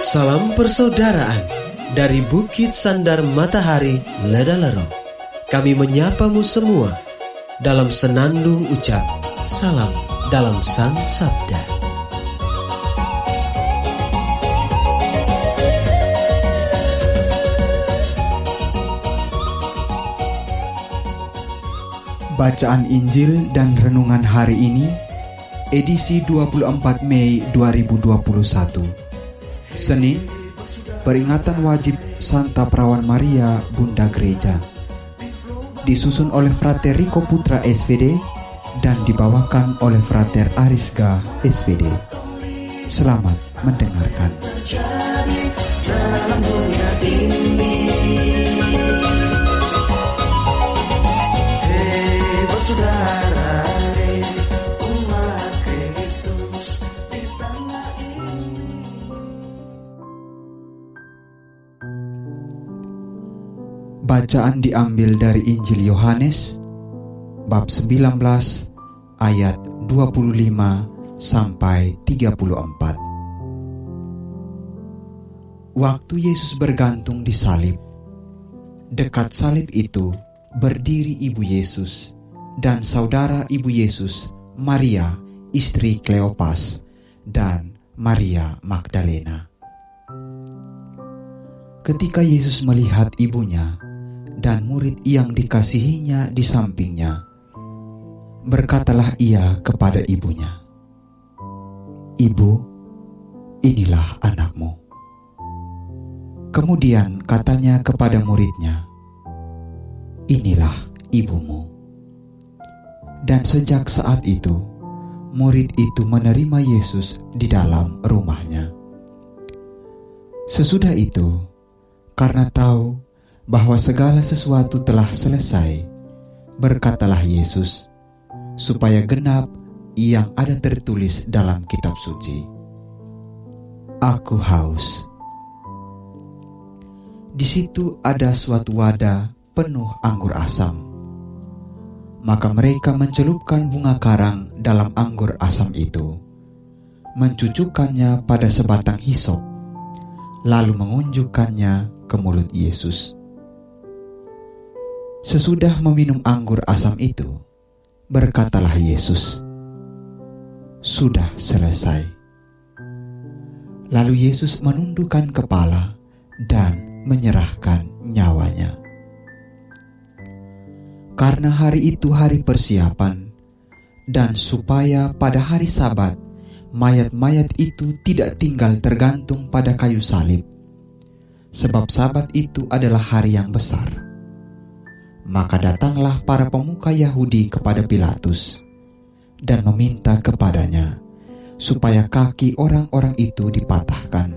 Salam persaudaraan dari Bukit Sandar Matahari Ledalero. Kami menyapamu semua dalam senandung ucap salam dalam Sang Sabda. Bacaan Injil dan Renungan hari ini, edisi 24 Mei 2021. Senin, peringatan wajib Santa Perawan Maria, Bunda Gereja. Disusun oleh Frater Riko Putra SVD dan dibawakan oleh Frater Arisga SVD. Selamat mendengarkan. Bacaan diambil dari Injil Yohanes bab 19 ayat 25 sampai 34. Waktu Yesus bergantung di salib, dekat salib itu berdiri ibu Yesus dan saudara ibu Yesus, Maria, istri Kleopas, dan Maria Magdalena. Ketika Yesus melihat ibunya dan murid yang dikasihinya di sampingnya, berkatalah ia kepada ibunya, "Ibu, inilah anakmu." Kemudian katanya kepada muridnya, "Inilah ibumu." Dan sejak saat itu, murid itu menerima Yesus di dalam rumahnya. Sesudah itu, karena tahu bahwa segala sesuatu telah selesai, berkatalah Yesus, supaya genap yang ada tertulis dalam kitab suci, "Aku haus." Di situ ada suatu wadah penuh anggur asam. Maka mereka mencelupkan bunga karang dalam anggur asam itu, mencucukkannya pada sebatang hisop, lalu mengunjukkannya ke mulut Yesus. Sesudah meminum anggur asam itu, berkatalah Yesus, "Sudah selesai." Lalu Yesus menundukkan kepala dan menyerahkan nyawanya. Karena hari itu hari persiapan, dan supaya pada hari Sabat mayat-mayat itu tidak tinggal tergantung pada kayu salib, sebab Sabat itu adalah hari yang besar. Maka datanglah para pemuka Yahudi kepada Pilatus dan meminta kepadanya supaya kaki orang-orang itu dipatahkan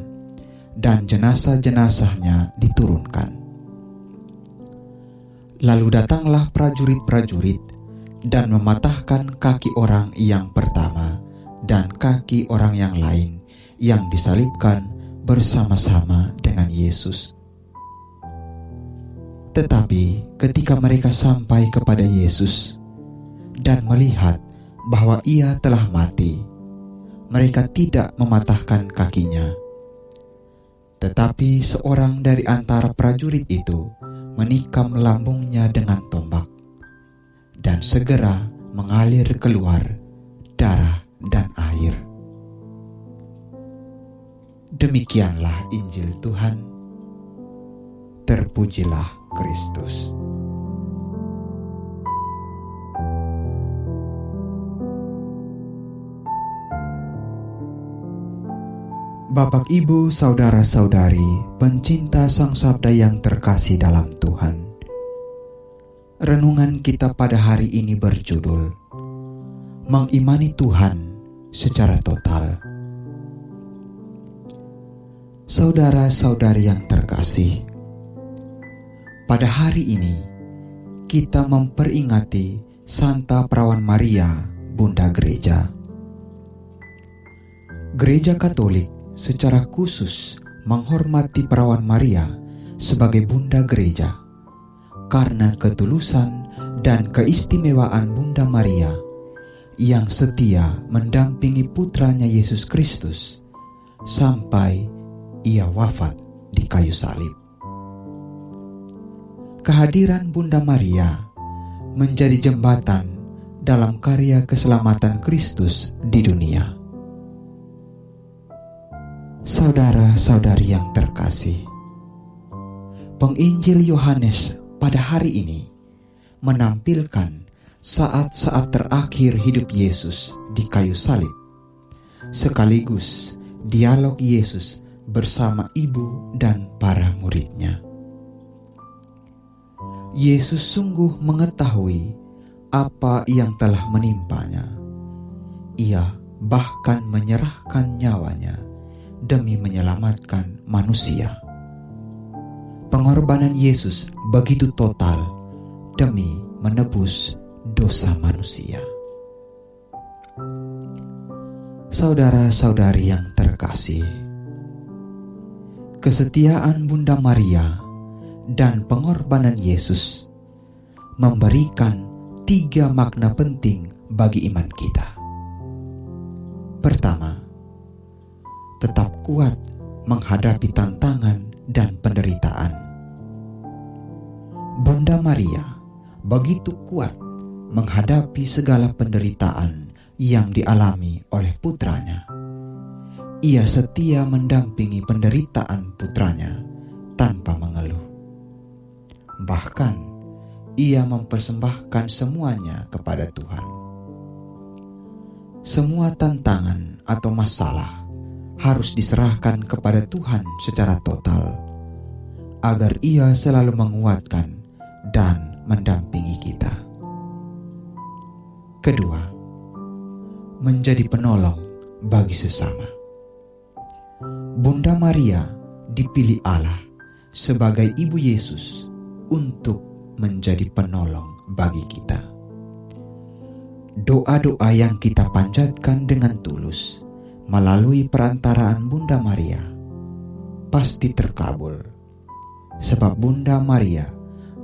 dan jenazah-jenazahnya diturunkan. Lalu datanglah prajurit-prajurit dan mematahkan kaki orang yang pertama dan kaki orang yang lain yang disalibkan bersama-sama dengan Yesus. Tetapi ketika mereka sampai kepada Yesus dan melihat bahwa ia telah mati, mereka tidak mematahkan kakinya. Tetapi seorang dari antara prajurit itu menikam lambungnya dengan tombak, dan segera mengalir keluar darah dan air. Demikianlah Injil Tuhan. Terpujilah Kristus. Bapak, Ibu, saudara-saudari, pencinta Sang Sabda yang terkasih dalam Tuhan. Renungan kita pada hari ini berjudul Mengimani Tuhan secara total. Saudara-saudari yang terkasih, pada hari ini kita memperingati Santa Perawan Maria, Bunda Gereja. Gereja Katolik secara khusus menghormati Perawan Maria sebagai Bunda Gereja karena ketulusan dan keistimewaan Bunda Maria yang setia mendampingi putranya Yesus Kristus sampai ia wafat di kayu salib. Kehadiran Bunda Maria menjadi jembatan dalam karya keselamatan Kristus di dunia. Saudara-saudari yang terkasih, Penginjil Yohanes pada hari ini menampilkan saat-saat terakhir hidup Yesus di kayu salib, sekaligus dialog Yesus bersama ibu dan para muridnya. Yesus sungguh mengetahui apa yang telah menimpanya. Ia bahkan menyerahkan nyawanya demi menyelamatkan manusia. Pengorbanan Yesus begitu total demi menebus dosa manusia. Saudara-saudari yang terkasih, kesetiaan Bunda Maria dan pengorbanan Yesus memberikan 3 makna penting bagi iman kita. Pertama, tetap kuat menghadapi tantangan dan penderitaan. Bunda Maria begitu kuat menghadapi segala penderitaan yang dialami oleh putranya. Ia setia mendampingi penderitaan putranya tanpa mengeluh. Bahkan, ia mempersembahkan semuanya kepada Tuhan. Semua tantangan atau masalah harus diserahkan kepada Tuhan secara total, agar ia selalu menguatkan dan mendampingi kita. Kedua, menjadi penolong bagi sesama. Bunda Maria dipilih Allah sebagai ibu Yesus untuk menjadi penolong bagi kita. Doa-doa yang kita panjatkan dengan tulus melalui perantaraan Bunda Maria pasti terkabul, sebab Bunda Maria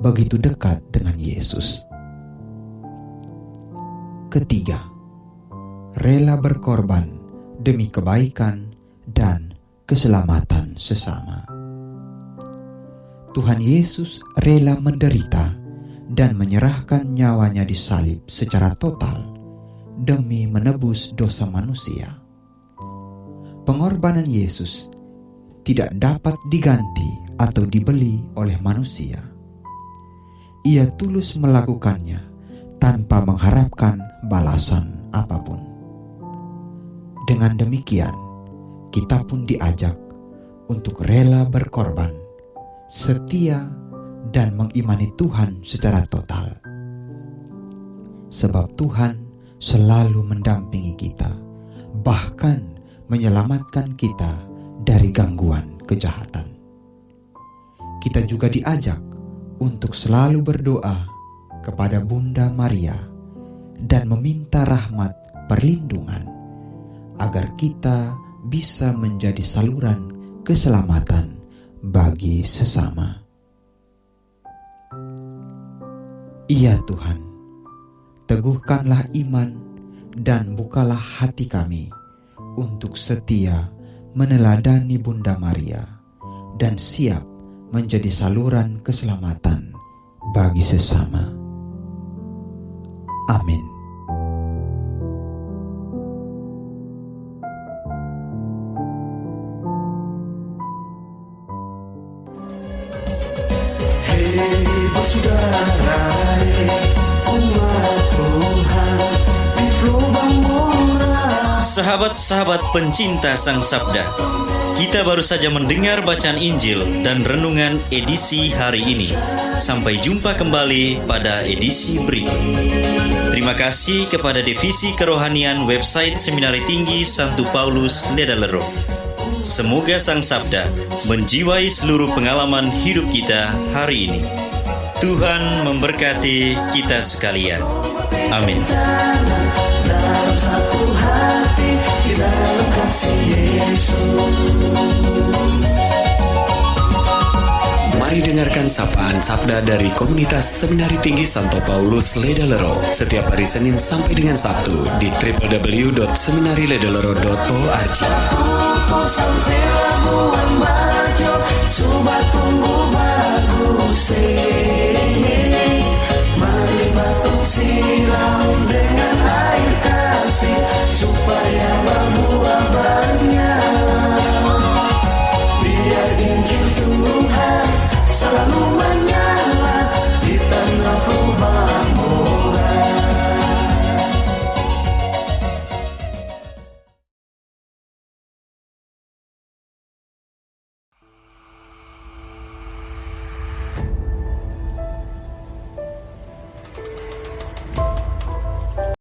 begitu dekat dengan Yesus. Ketiga, rela berkorban demi kebaikan dan keselamatan sesama. Tuhan Yesus rela menderita dan menyerahkan nyawanya di salib secara total demi menebus dosa manusia. Pengorbanan Yesus tidak dapat diganti atau dibeli oleh manusia. Ia tulus melakukannya tanpa mengharapkan balasan apapun. Dengan demikian, kita pun diajak untuk rela berkorban, setia dan mengimani Tuhan secara total. Sebab Tuhan selalu mendampingi kita, bahkan menyelamatkan kita dari gangguan kejahatan. Kita juga diajak untuk selalu berdoa kepada Bunda Maria dan meminta rahmat perlindungan agar kita bisa menjadi saluran keselamatan bagi sesama. Ya Tuhan, teguhkanlah iman dan bukalah hati kami untuk setia meneladani Bunda Maria dan siap menjadi saluran keselamatan bagi sesama. Amin. Sahabat-sahabat pencinta Sang Sabda, kita baru saja mendengar bacaan Injil dan renungan edisi hari ini. Sampai jumpa kembali pada edisi berikut. Terima kasih kepada Divisi Kerohanian website Seminari Tinggi Santo Paulus Ledalero. Semoga Sang Sabda menjiwai seluruh pengalaman hidup kita hari ini. Tuhan memberkati kita sekalian. Amin. Dalam satu hati, di dalam kasih Yesus. Mari dengarkan sapaan sabda dari komunitas Seminari Tinggi Santo Paulus Ledalero setiap hari Senin sampai dengan Sabtu di www.seminariledalero.org. Sampai lamu ambajo, subat tunggu bagus.